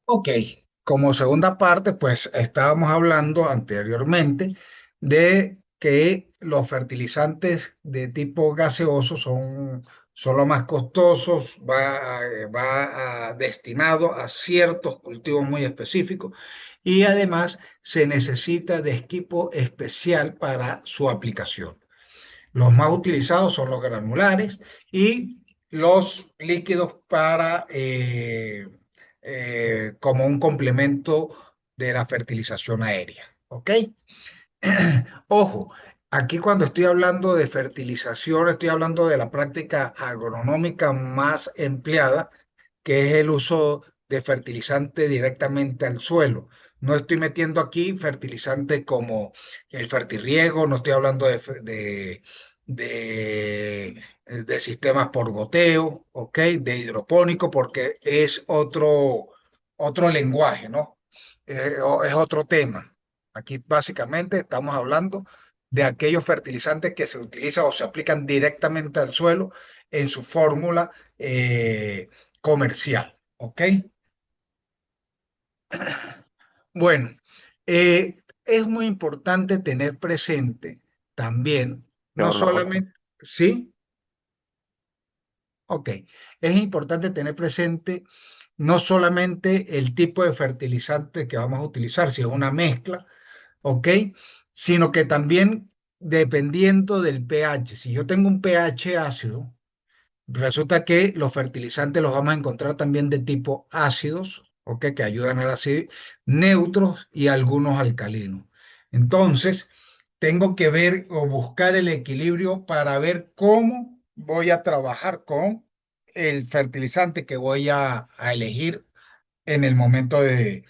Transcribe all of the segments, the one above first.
Ok, como segunda parte, pues estábamos hablando anteriormente de que los fertilizantes de tipo gaseoso son los más costosos, destinado a ciertos cultivos muy específicos y además se necesita de equipo especial para su aplicación. Los más utilizados son los granulares y los líquidos como un complemento de la fertilización aérea. ¿Ok? Ojo, aquí cuando estoy hablando de fertilización, estoy hablando de la práctica agronómica más empleada, que es el uso de fertilizante directamente al suelo. No estoy metiendo aquí fertilizantes como el fertirriego, no estoy hablando de sistemas por goteo, ¿ok? De hidropónico, porque es otro lenguaje, ¿no? Es otro tema. Aquí básicamente estamos hablando de aquellos fertilizantes que se utilizan o se aplican directamente al suelo en su fórmula comercial. ¿Ok? Bueno, eh, es muy importante tener presente también, no Correcto. solamente, ¿sí? Ok, es importante tener presente no solamente el tipo de fertilizante que vamos a utilizar, si es una mezcla, ¿ok? Sino que también dependiendo del pH. Si yo tengo un pH ácido, resulta que los fertilizantes los vamos a encontrar también de tipo ácidos, ¿ok? Que ayudan a la acidez, neutros y algunos alcalinos. Entonces, tengo que ver o buscar el equilibrio para ver cómo voy a trabajar con el fertilizante que voy a elegir en el momento de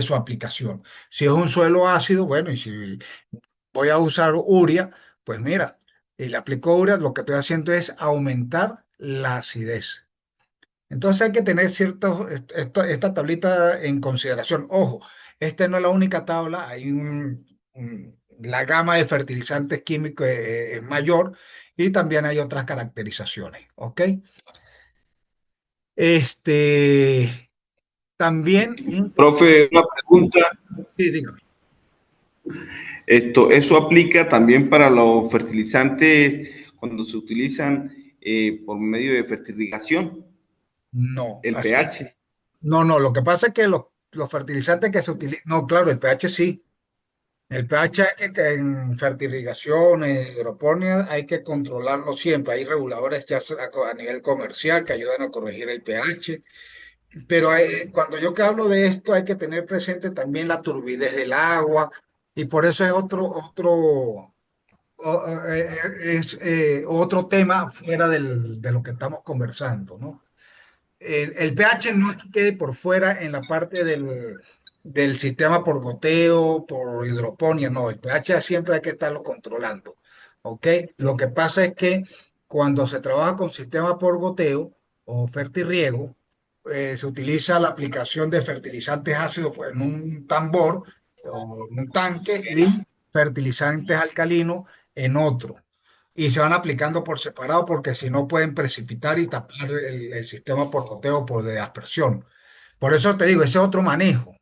su aplicación. Si es un suelo ácido, bueno, y si voy a usar urea, pues mira, y le aplico urea, lo que estoy haciendo es aumentar la acidez. Entonces hay que tener esta tablita en consideración. Ojo, esta no es la única tabla, la gama de fertilizantes químicos es mayor y también hay otras caracterizaciones, ¿ok? Este, también, Profe, una pregunta. sí, dígame. Eso aplica también para los fertilizantes cuando se utilizan por medio de fertilización, No, el así. pH. No, lo que pasa es que los fertilizantes que se utilizan, no, claro, el pH sí. El pH que en fertilización, en hidroponía, hay que controlarlo siempre. Hay reguladores ya a nivel comercial que ayudan a corregir el pH. Pero cuando yo que hablo de esto, hay que tener presente también la turbidez del agua. Y por eso es otro tema fuera de lo que estamos conversando, ¿no? El pH no es que quede por fuera en la parte del sistema por goteo, por hidroponía, no, el pH siempre hay que estarlo controlando, ¿ok? Lo que pasa es que cuando se trabaja con sistema por goteo o fertirriego, se utiliza la aplicación de fertilizantes ácidos pues, en un tambor o en un tanque y fertilizantes alcalinos en otro y se van aplicando por separado porque si no pueden precipitar y tapar el sistema por goteo o por de aspersión. Por eso te digo, ese es otro manejo,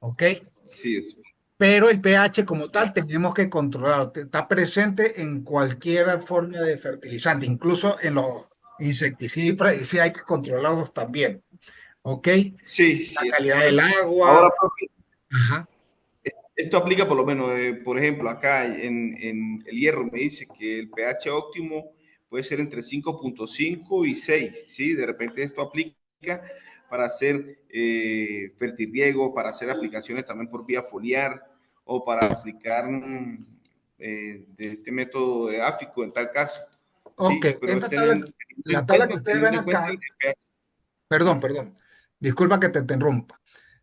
¿ok? Sí, eso. Pero el pH como tal Ya. tenemos que controlar, está presente en cualquier forma de fertilizante, incluso en los insecticidas, y sí hay que controlarlos también, ¿ok? Sí, La sí, eso es calidad del correcto. agua, Ahora, profe, ajá, esto aplica por lo menos, por ejemplo, acá en el hierro me dice que el pH óptimo puede ser entre 5.5 y 6, ¿sí? De repente esto aplica para hacer fertirriego, para hacer aplicaciones también por vía foliar o para aplicar de este método de áfico en tal caso, ok, ¿sí? Pero esta tabla, la tabla que ustedes ven teniendo en cuenta acá, el pH. perdón, disculpa que te interrumpa.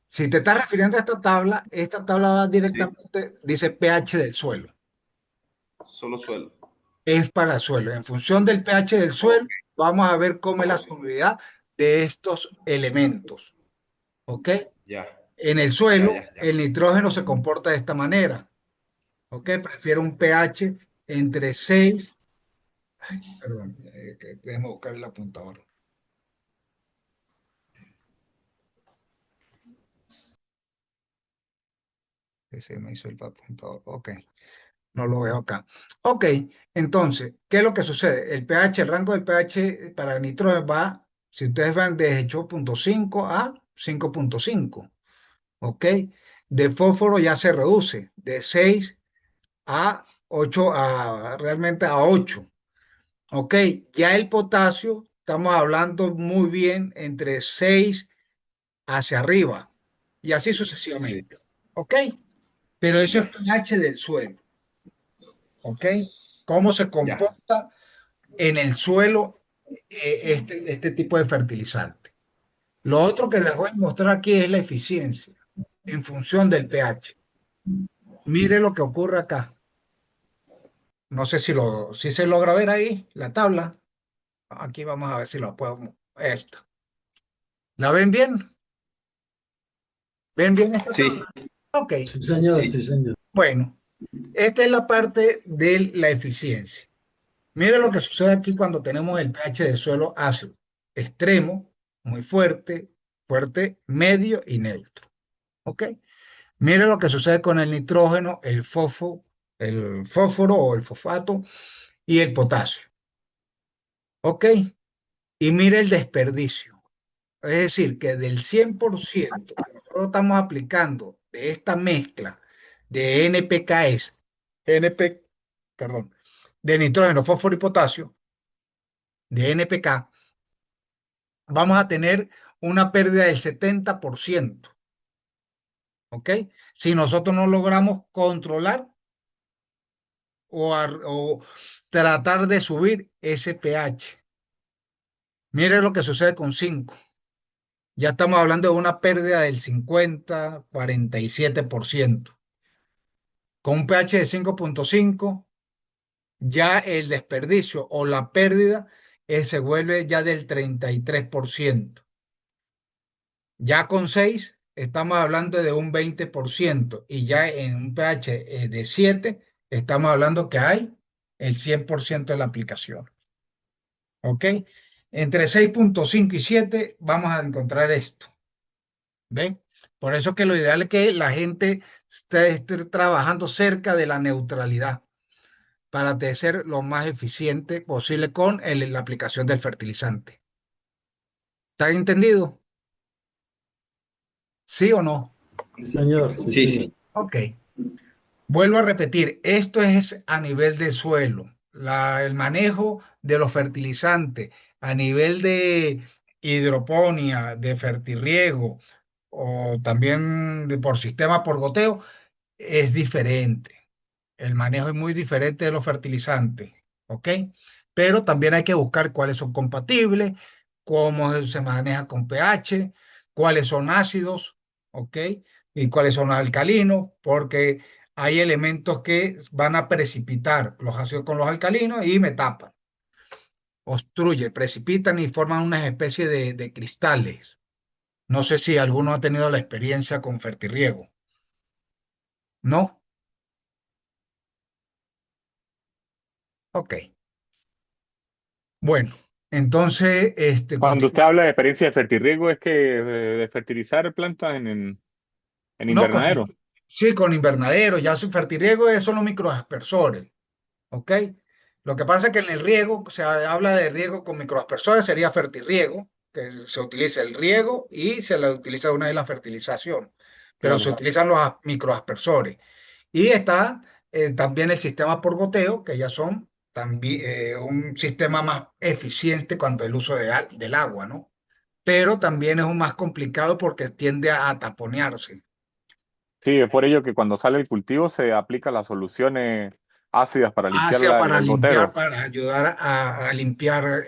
Si te estás refiriendo a esta tabla va ¿Sí? directamente, dice pH del suelo. Solo suelo. Es para el suelo. En función del pH del Ok, suelo, vamos a ver cómo es la ok. solubilidad de estos elementos. ¿Ok? Ya, En el ya, suelo, ya, ya. el nitrógeno se comporta de esta manera. ¿Ok? Prefiere un pH entre 6. Ay, perdón, déjame buscar el apuntador. Ese me hizo el apuntador. Ok, no lo veo acá. Ok, entonces, ¿qué es lo que sucede? El pH, el rango del pH para nitrógeno va, si ustedes van de 8,5 a 5,5. ¿Ok? De fósforo ya se reduce de 6 a 8, realmente a 8. ¿Ok? Ya el potasio, estamos hablando muy bien entre 6 hacia arriba y así Sí, sucesivamente. ¿Ok? Pero eso es ya, pH del suelo. ¿Ok? ¿Cómo se ya, comporta en el suelo este tipo de fertilizante? Lo otro que les voy a mostrar aquí es la eficiencia en función del pH. Mire lo que ocurre acá. No sé si se logra ver ahí la tabla. Aquí vamos a ver si lo puedo. Esta. ¿La ven bien? ¿Ven bien esta sí, tabla? Ok. Sí, señor, sí, sí, señor. Bueno, esta es la parte de la eficiencia. Mire lo que sucede aquí cuando tenemos el pH del suelo ácido. Extremo, muy fuerte, fuerte, medio y neutro. ¿Ok? Mire lo que sucede con el nitrógeno, el fósforo o el fosfato y el potasio. ¿Ok? Y mire el desperdicio. Es decir, que del 100% que nosotros estamos aplicando de esta mezcla de NPKs, NP, perdón, de nitrógeno, fósforo y potasio, de NPK, vamos a tener una pérdida del 70%. ¿Ok? Si nosotros no logramos controlar o tratar de subir ese pH. Mire lo que sucede con 5. Ya estamos hablando de una pérdida del 50, 47%. Con un pH de 5,5, ya el desperdicio o la pérdida se vuelve ya del 33%. Ya con 6 estamos hablando de un 20% y ya en un pH de 7 estamos hablando que hay el 100% de la aplicación. ¿Ok? Entre 6,5 y 7 vamos a encontrar esto. ¿Ve? Por eso que lo ideal es que la gente esté trabajando cerca de la neutralidad para ser lo más eficiente posible con la aplicación del fertilizante. ¿Está entendido? ¿Sí o no? Sí, señor, sí, sí, señor. sí, Ok. Vuelvo a repetir, esto es a nivel de suelo, el manejo de los fertilizantes a nivel de hidroponía, de fertirriego o también por sistema por goteo es diferente. El manejo es muy diferente de los fertilizantes, ¿ok? Pero también hay que buscar cuáles son compatibles, cómo se maneja con pH, cuáles son ácidos, ¿ok? Y cuáles son alcalinos, porque hay elementos que van a precipitar los ácidos con los alcalinos y me tapan, obstruye, precipitan y forman una especie de cristales. No sé si alguno ha tenido la experiencia con fertirriego, ¿no? Ok. Bueno, entonces, Cuando usted continúa. habla de experiencia de fertirriego, es que de fertilizar plantas en No, invernadero. sí, con invernadero, ya su fertirriego son los microaspersores, ¿ok? Lo que pasa es que en el riego, se habla de riego con microaspersores, sería fertirriego, que se utiliza el riego y se le utiliza una vez la fertilización, pero se Claro. utilizan los microaspersores. Y está también el sistema por goteo, que ya son también un sistema más eficiente cuando el uso del agua, ¿no? Pero también es un más complicado porque tiende a taponearse. Sí, es por ello que cuando sale el cultivo se aplica las soluciones ácidas para limpiar Hacia para el limpiar, gotero. para ayudar a limpiar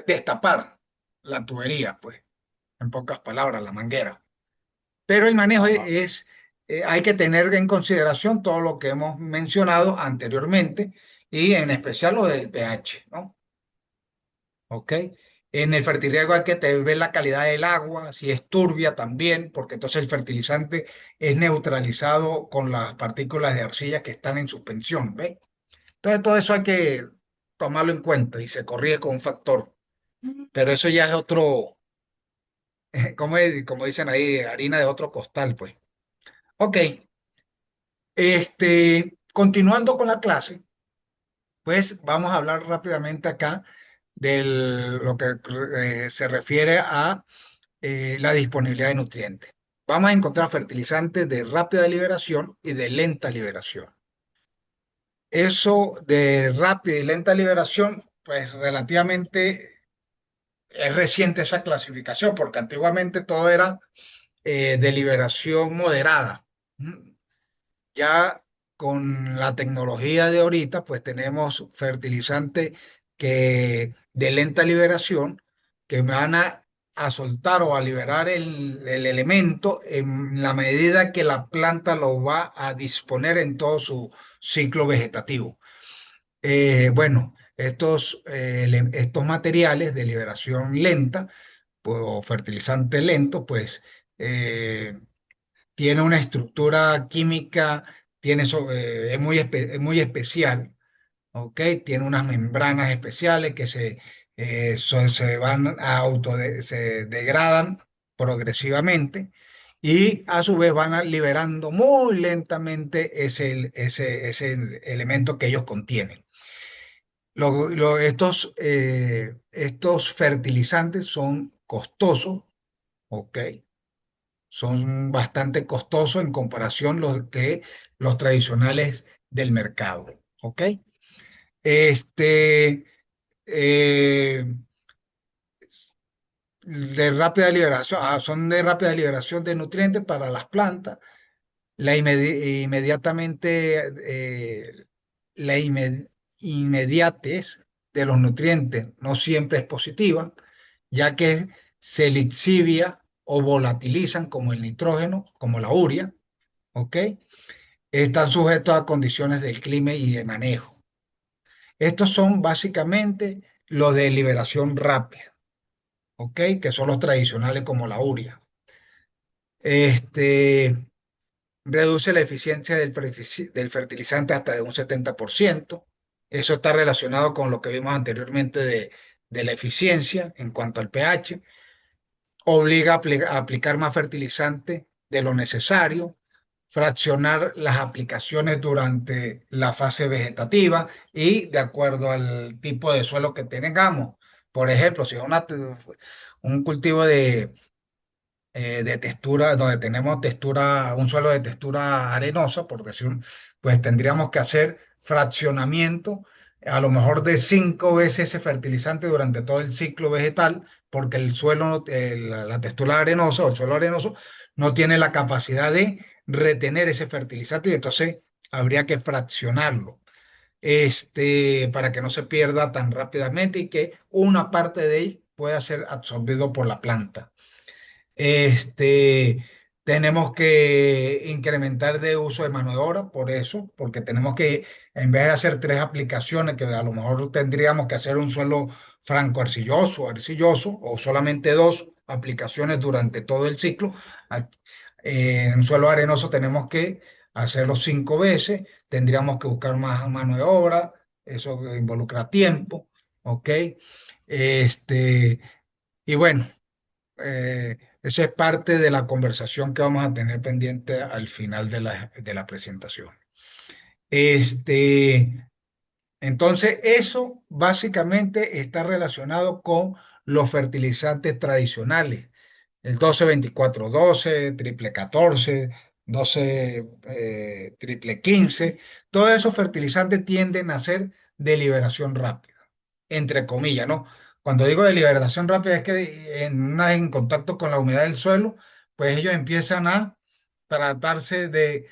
destapar la tubería, pues, en pocas palabras, la manguera. Pero el manejo Ajá. hay que tener en consideración todo lo que hemos mencionado anteriormente y en especial lo del pH, ¿no? ¿Ok? En el fertirriego hay que ver la calidad del agua, si es turbia también, porque entonces el fertilizante es neutralizado con las partículas de arcilla que están en suspensión, ¿ve? Entonces todo eso hay que tomarlo en cuenta y se corrige con un factor. Pero eso ya es otro, como dicen ahí, harina de otro costal, pues. Ok, continuando con la clase, pues vamos a hablar rápidamente acá de lo que se refiere a la disponibilidad de nutrientes. Vamos a encontrar fertilizantes de rápida liberación y de lenta liberación. Eso de rápida y lenta liberación, pues relativamente es reciente esa clasificación, porque antiguamente todo era de liberación moderada. ¿Mm? Ya con la tecnología de ahorita, pues tenemos fertilizantes que de lenta liberación que van a soltar o a liberar el elemento en la medida que la planta lo va a disponer en todo su ciclo vegetativo. Bueno, estos materiales de liberación lenta pues, o fertilizante lento, pues eh, tiene una estructura química, es muy especial, ¿ok? Tiene unas membranas especiales que se van a se degradan progresivamente y a su vez liberando muy lentamente ese elemento que ellos contienen. Estos fertilizantes son costosos, ¿ok? Son bastante costosos en comparación los tradicionales del mercado, ¿ok? Este, eh, de rápida liberación, son de rápida liberación de nutrientes para las plantas. Inmediatamente, la inmediatez de los nutrientes no siempre es positiva, ya que se lixivia o volatilizan como el nitrógeno, como la urea, ¿ok? Están sujetos a condiciones del clima y de manejo. Estos son básicamente los de liberación rápida, ¿ok? Que son los tradicionales como la urea. Este, reduce la eficiencia del fertilizante hasta de un 70%. Eso está relacionado con lo que vimos anteriormente de la eficiencia en cuanto al pH. Obliga a aplicar más fertilizante de lo necesario, fraccionar las aplicaciones durante la fase vegetativa y de acuerdo al tipo de suelo que tengamos. Por ejemplo, si es un cultivo de textura, donde tenemos textura, un suelo de textura arenosa, por decir, pues tendríamos que hacer fraccionamiento a lo mejor de 5 veces ese fertilizante durante todo el ciclo vegetal, porque el suelo, la textura arenosa o el suelo arenoso no tiene la capacidad de retener ese fertilizante y entonces habría que fraccionarlo. Para que no se pierda tan rápidamente y que una parte de él pueda ser absorbido por la planta. Este, tenemos que incrementar de uso de mano de obra, por eso, porque tenemos que, en vez de hacer 3 aplicaciones, que a lo mejor tendríamos que hacer un suelo franco arcilloso, arcilloso, o solamente 2 aplicaciones durante todo el ciclo. En un suelo arenoso tenemos que hacerlo 5 veces, tendríamos que buscar más mano de obra, eso involucra tiempo, ¿ok? Este, y bueno. Esa es parte de la conversación que vamos a tener pendiente al final de la presentación. Este, entonces, eso básicamente está relacionado con los fertilizantes tradicionales. El 12-24-12, triple 14, 12, triple 15. Todos esos fertilizantes tienden a ser de liberación rápida, entre comillas, ¿no? Cuando digo de liberación rápida es que en contacto con la humedad del suelo, pues ellos empiezan a tratarse de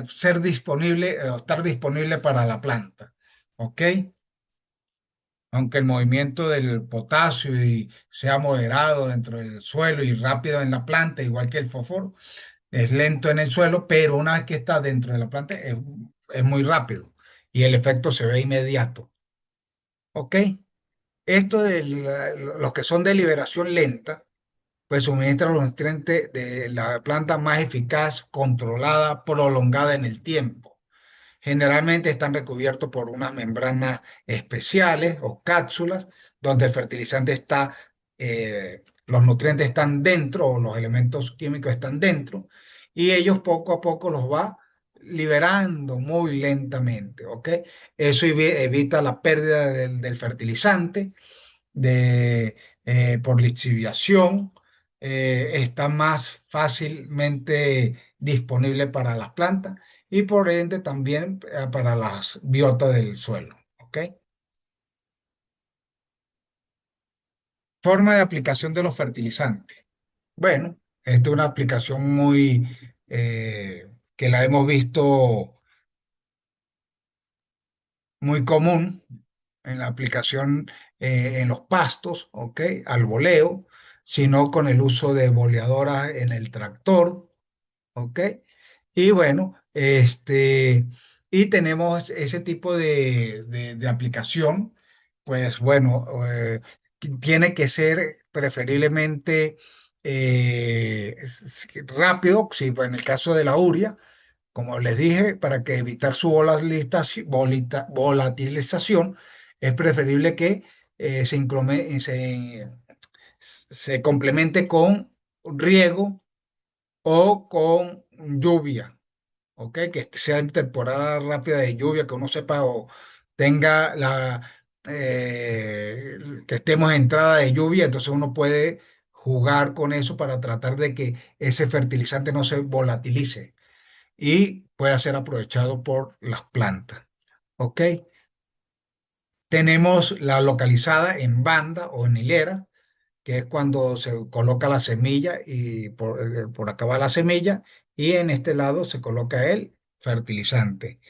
ser disponible o estar disponible para la planta, ¿ok? Aunque el movimiento del potasio sea moderado dentro del suelo y rápido en la planta, igual que el fósforo, es lento en el suelo, pero una vez que está dentro de la planta es muy rápido y el efecto se ve inmediato. ¿Ok? Esto de los que son de liberación lenta, pues suministran los nutrientes de la planta más eficaz, controlada, prolongada en el tiempo. Generalmente están recubiertos por unas membranas especiales o cápsulas donde el fertilizante los nutrientes están dentro o los elementos químicos están dentro y ellos poco a poco los va liberando muy lentamente, ¿ok? Eso evita la pérdida del fertilizante por lixiviación, está más fácilmente disponible para las plantas y por ende también para las biotas del suelo, ¿ok? Forma de aplicación de los fertilizantes. Bueno, esta es una aplicación muy que la hemos visto muy común en la aplicación en los pastos, ¿ok? Al voleo, sino con el uso de boleadoras en el tractor, ¿ok? Y bueno, y tenemos ese tipo de aplicación, pues bueno, tiene que ser preferiblemente rápido, si en el caso de la urea, como les dije, para que evitar su volatilización, es preferible que se complemente con riego o con lluvia, ¿ok? Que sea en temporada rápida de lluvia, que uno sepa o tenga que estemos en entrada de lluvia, entonces uno puede jugar con eso para tratar de que ese fertilizante no se volatilice y pueda ser aprovechado por las plantas, ¿ok? Tenemos la localizada en banda o en hilera, que es cuando se coloca la semilla y por acá va la semilla y en este lado se coloca el fertilizante.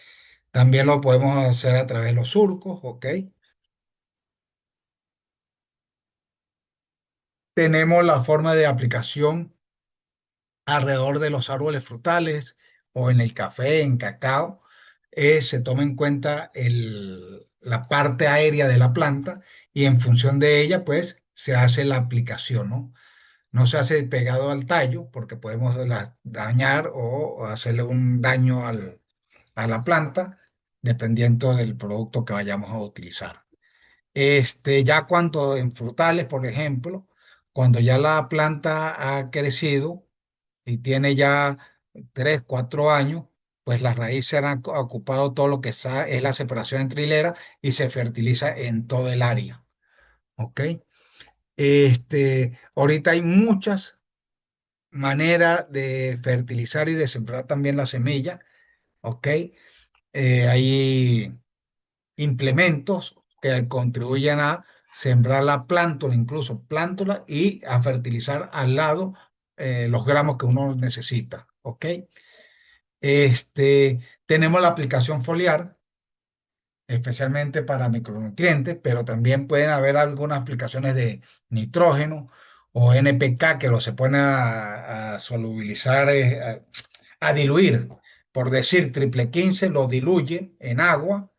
También lo podemos hacer a través de los surcos, ¿ok? Tenemos la forma de aplicación alrededor de los árboles frutales o en el café, en cacao. Se toma en cuenta la parte aérea de la planta y en función de ella, pues, se hace la aplicación, ¿no? No se hace pegado al tallo porque podemos dañar o hacerle un daño a la planta dependiendo del producto que vayamos a utilizar. Ya cuando en frutales, por ejemplo, cuando ya la planta ha crecido y tiene ya 3, 4 años, pues las raíces han ocupado todo lo que es la separación entre hileras y se fertiliza en todo el área. ¿Ok? Ahorita hay muchas manera de fertilizar y de sembrar también la semilla, ¿ok? Hay implementos que contribuyen a sembrar la plántula, incluso plántula, y a fertilizar al lado los gramos que uno necesita, ¿ok? Tenemos la aplicación foliar, especialmente para micronutrientes, pero también pueden haber algunas aplicaciones de nitrógeno o NPK que lo se pone a solubilizar, a diluir. Por decir, triple 15 lo diluyen en agua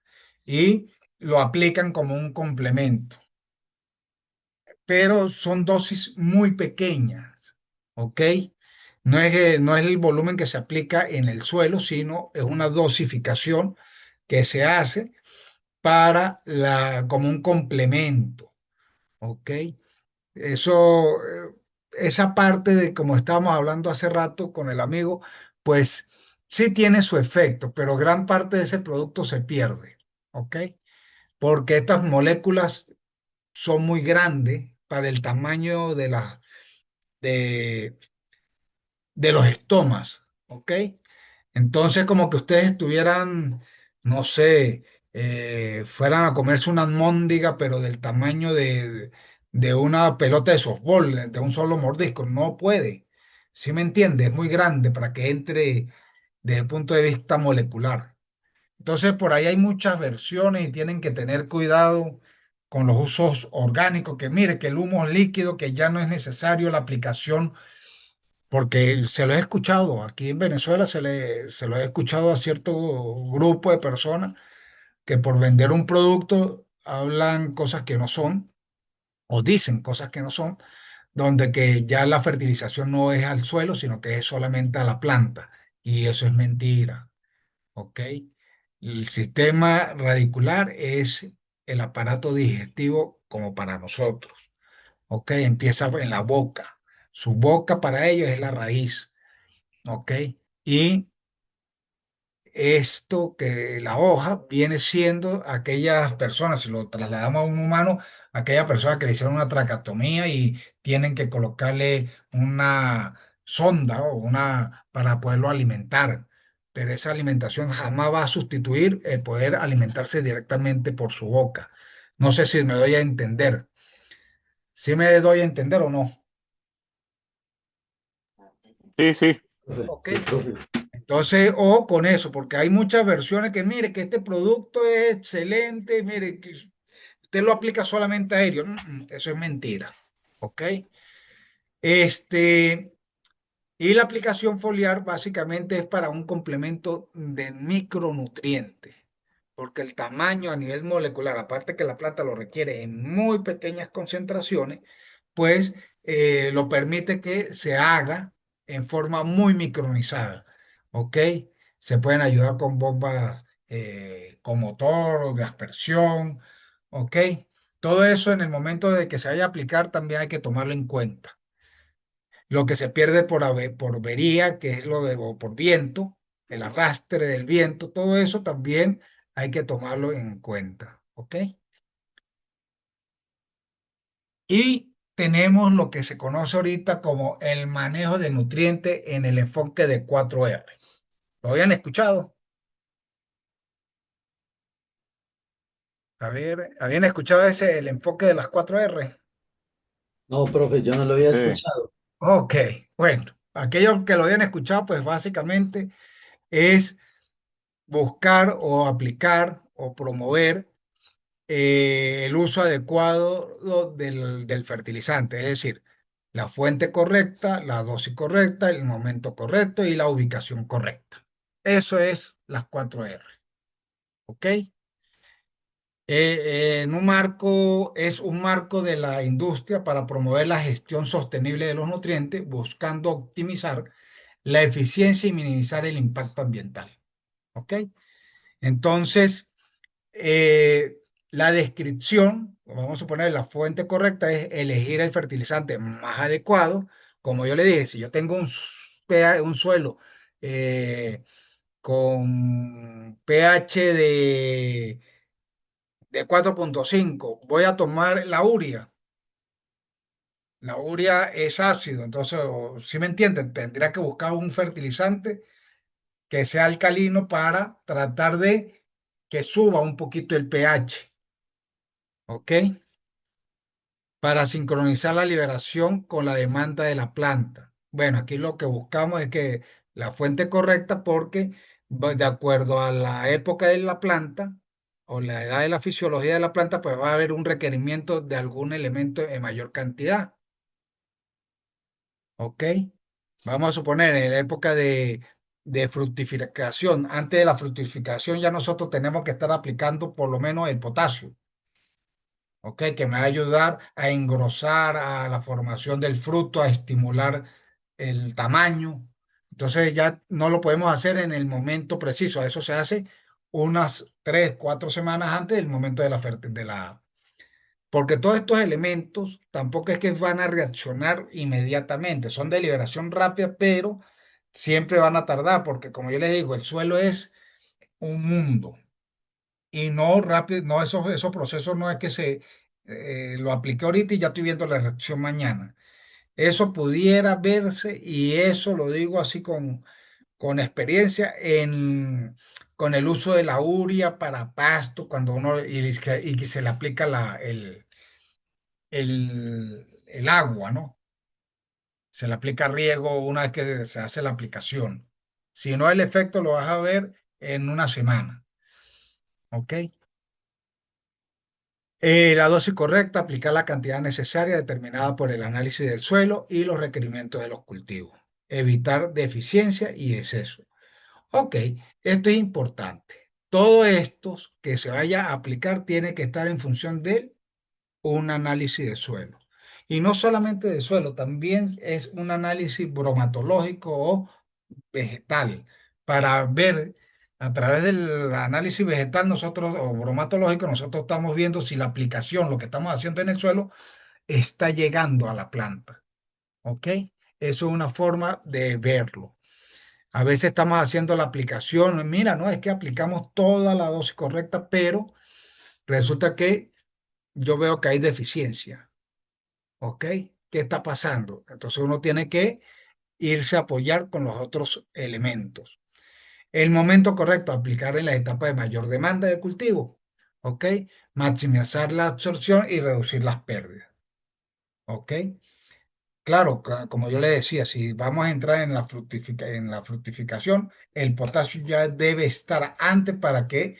y lo aplican como un complemento, pero son dosis muy pequeñas, ¿ok? No es el volumen que se aplica en el suelo, sino es una dosificación que se hace como un complemento, ¿ok? Eso, esa parte de, como estábamos hablando hace rato con el amigo, pues sí tiene su efecto, pero gran parte de ese producto se pierde, ¿ok? Porque estas moléculas son muy grandes para el tamaño de, de los estomas, ¿ok? Entonces, como que ustedes estuvieran, no sé, fueran a comerse una almóndiga, pero del tamaño de una pelota de softball, de un solo mordisco. No puede. ¿Sí me entiende? Es muy grande para que entre desde el punto de vista molecular. Entonces, por ahí hay muchas versiones y tienen que tener cuidado con los usos orgánicos, que mire, que el humo líquido, que ya no es necesario la aplicación porque se lo he escuchado, aquí en Venezuela se lo he escuchado a cierto grupo de personas que por vender un producto hablan cosas que no son o dicen cosas que no son, donde que ya la fertilización no es al suelo, sino que es solamente a la planta. Y eso es mentira, ¿ok? El sistema radicular es el aparato digestivo como para nosotros, ¿ok? Empieza en la boca. Su boca para ellos es la raíz. ¿Ok? Y esto que la hoja viene siendo aquellas personas, si lo trasladamos a un humano, aquella persona que le hicieron una traqueotomía y tienen que colocarle una sonda o una para poderlo alimentar. Pero esa alimentación jamás va a sustituir el poder alimentarse directamente por su boca. No sé si me doy a entender. ¿Sí me doy a entender o no? Sí, sí, Profe, Ok. sí, profe. Entonces, o con eso, porque hay muchas versiones que, mire, que este producto es excelente, mire, que usted lo aplica solamente a aéreo. Eso es mentira. ¿Ok? Este, y la aplicación foliar básicamente es para un complemento de micronutrientes, porque el tamaño a nivel molecular, aparte que la planta lo requiere en muy pequeñas concentraciones, pues lo permite que se haga en forma muy micronizada, ¿ok? Se pueden ayudar con bombas con motor o de aspersión, ¿ok? Todo eso en el momento de que se vaya a aplicar también hay que tomarlo en cuenta. Lo que se pierde por avería, que es lo de, o por viento, el arrastre del viento, todo eso también hay que tomarlo en cuenta, ¿ok? Y tenemos lo que se conoce ahorita como el manejo de nutrientes en el enfoque de 4R. ¿Lo habían escuchado? A ver, ¿habían escuchado ese, el enfoque de las 4R? No, profe, yo no lo había sí. escuchado. Ok, bueno, aquellos que lo habían escuchado, pues básicamente es buscar o aplicar o promover el uso adecuado del fertilizante, es decir, la fuente correcta, la dosis correcta, el momento correcto y la ubicación correcta. Eso es las 4R, ¿ok? En un marco, es un marco de la industria para promover la gestión sostenible de los nutrientes, buscando optimizar la eficiencia y minimizar el impacto ambiental, ¿ok? Entonces, eh, la descripción, vamos a poner la fuente correcta, es elegir el fertilizante más adecuado. Como yo le dije, si yo tengo un suelo con pH de 4,5, voy a tomar la urea. La urea es ácido, entonces, si me entienden, tendría que buscar un fertilizante que sea alcalino para tratar de que suba un poquito el pH. ¿Ok? Para sincronizar la liberación con la demanda de la planta. Bueno, aquí lo que buscamos es que la fuente correcta porque de acuerdo a la época de la planta o la edad de la fisiología de la planta, pues va a haber un requerimiento de algún elemento en mayor cantidad. ¿Ok? Vamos a suponer en la época de fructificación, antes de la fructificación ya nosotros tenemos que estar aplicando por lo menos el potasio. ¿Ok? Que me va a ayudar a engrosar a la formación del fruto, a estimular el tamaño. Entonces ya no lo podemos hacer en el momento preciso, eso se hace unas 3, 4 semanas antes del momento de la. Porque todos estos elementos tampoco es que van a reaccionar inmediatamente, son de liberación rápida, pero siempre van a tardar, porque como yo les digo, el suelo es un mundo y no rápido, no, esos procesos no es que se lo aplique ahorita y ya estoy viendo la reacción mañana. Eso pudiera verse, y eso lo digo así con experiencia, con el uso de la urea para pasto, cuando uno y que se le aplica el agua, ¿no? Se le aplica riego una vez que se hace la aplicación. Si no, el efecto lo vas a ver en una semana, ¿ok? La dosis correcta, aplicar la cantidad necesaria determinada por el análisis del suelo y los requerimientos de los cultivos. Evitar deficiencia y exceso. Ok, esto es importante. Todo esto que se vaya a aplicar tiene que estar en función de un análisis de suelo. Y no solamente de suelo, también es un análisis bromatológico o vegetal para ver a través del análisis vegetal nosotros o bromatológico nosotros estamos viendo si la aplicación, lo que estamos haciendo en el suelo está llegando a la planta, ¿ok? Eso es una forma de verlo. A veces estamos haciendo la aplicación, mira, no, es que aplicamos toda la dosis correcta, pero resulta que yo veo que hay deficiencia, ¿ok? ¿Qué está pasando? Entonces uno tiene que irse a apoyar con los otros elementos. El momento correcto, aplicar en la etapa de mayor demanda de cultivo, ¿ok? Maximizar la absorción y reducir las pérdidas, ¿ok? Claro, como yo le decía, si vamos a entrar en en la fructificación, el potasio ya debe estar antes para que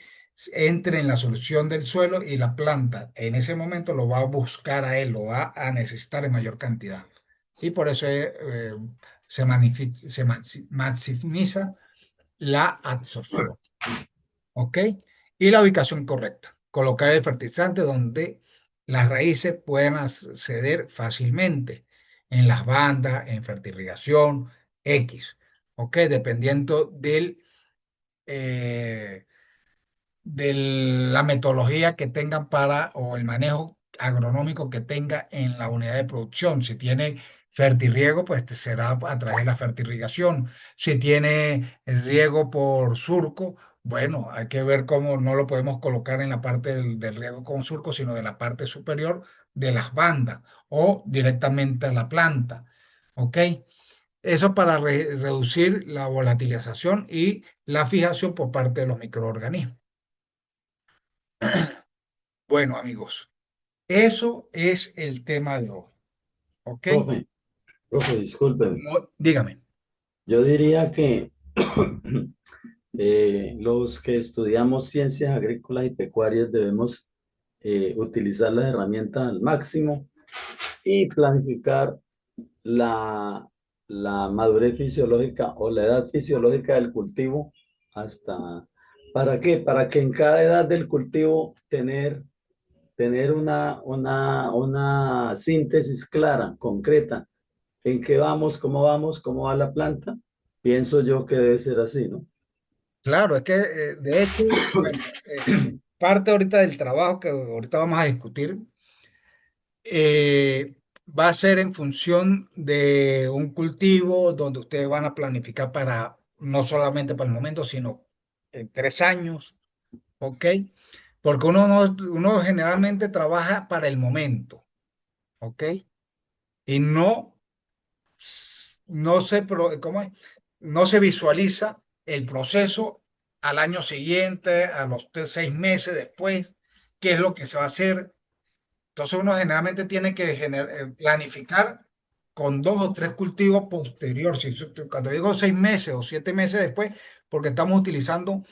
entre en la solución del suelo y la planta en ese momento lo va a buscar a él, lo va a necesitar en mayor cantidad. Y por eso maximiza la absorción. ¿Ok? Y la ubicación correcta. Colocar el fertilizante donde las raíces puedan acceder fácilmente, en las bandas, en fertirrigación, X. ¿Ok? Dependiendo eh, de la metodología que tengan para o el manejo agronómico que tenga en la unidad de producción. Si tiene fertirriego, pues será a través de la fertirrigación. Si tiene el riego por surco, bueno, hay que ver cómo no lo podemos colocar en la parte del riego con surco, sino de la parte superior de las bandas o directamente a la planta. ¿Ok? Eso para reducir la volatilización y la fijación por parte de los microorganismos. Bueno, amigos, eso es el tema de hoy. ¿Ok? Profe, profe, discúlpeme. Dígame. Yo diría que los que estudiamos ciencias agrícolas y pecuarias debemos utilizar las herramientas al máximo y planificar la, la madurez fisiológica o la edad fisiológica del cultivo hasta, ¿para qué? Para que en cada edad del cultivo tener una síntesis clara, concreta, en qué vamos, cómo va la planta. Pienso yo que debe ser así, ¿no? Claro, es que de hecho, bueno, parte ahorita del trabajo que ahorita vamos a discutir va a ser en función de un cultivo donde ustedes van a planificar para, no solamente para el momento, sino en 3 años, ¿ok? Porque uno generalmente trabaja para el momento, ¿ok? Y ¿cómo es? No se visualiza el proceso al año siguiente, a los 6 meses después, qué es lo que se va a hacer. Entonces uno generalmente tiene que planificar con 2 o 3 cultivos posterior. Cuando digo 6 meses o 7 meses después, porque estamos utilizando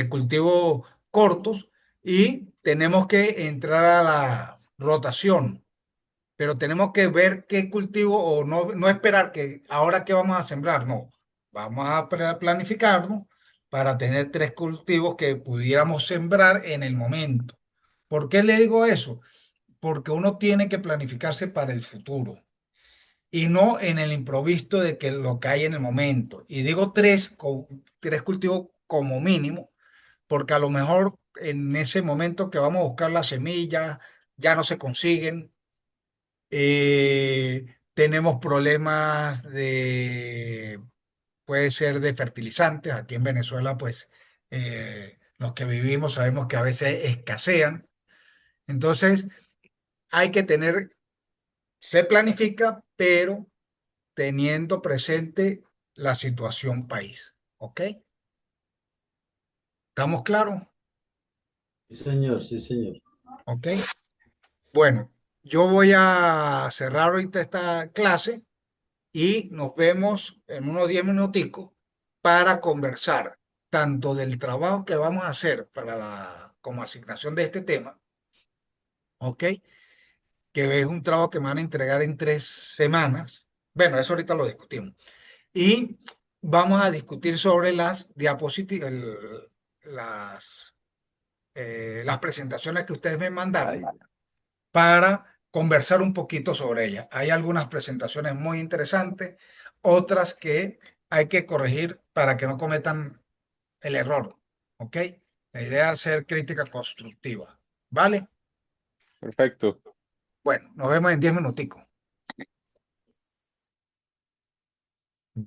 cultivos cortos y tenemos que entrar a la rotación, pero tenemos que ver qué cultivo o no esperar que ahora qué vamos a sembrar, no, vamos a planificarnos para tener 3 cultivos que pudiéramos sembrar en el momento. ¿Por qué le digo eso? Porque uno tiene que planificarse para el futuro y no en el improviso de que lo que hay en el momento. Y digo 3 cultivos como mínimo, porque a lo mejor en ese momento que vamos a buscar las semillas ya no se consiguen. Tenemos problemas puede ser de fertilizantes. Aquí en Venezuela, pues los que vivimos sabemos que a veces escasean. Entonces, hay que se planifica, pero teniendo presente la situación país. ¿Ok? ¿Estamos claros? Sí, señor, sí, señor. ¿Ok? Bueno, yo voy a cerrar ahorita esta clase y nos vemos en unos 10 minuticos para conversar tanto del trabajo que vamos a hacer como asignación de este tema, ¿ok? Que es un trabajo que me van a entregar en 3 semanas. Bueno, eso ahorita lo discutimos. Y vamos a discutir sobre las diapositivas, las presentaciones que ustedes me mandaron para conversar un poquito sobre ellas. Hay algunas presentaciones muy interesantes, otras que hay que corregir para que no cometan el error. ¿Ok? La idea es hacer crítica constructiva. ¿Vale? Perfecto. Bueno, nos vemos en 10 minuticos.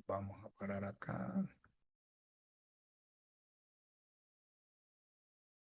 Vamos a parar acá.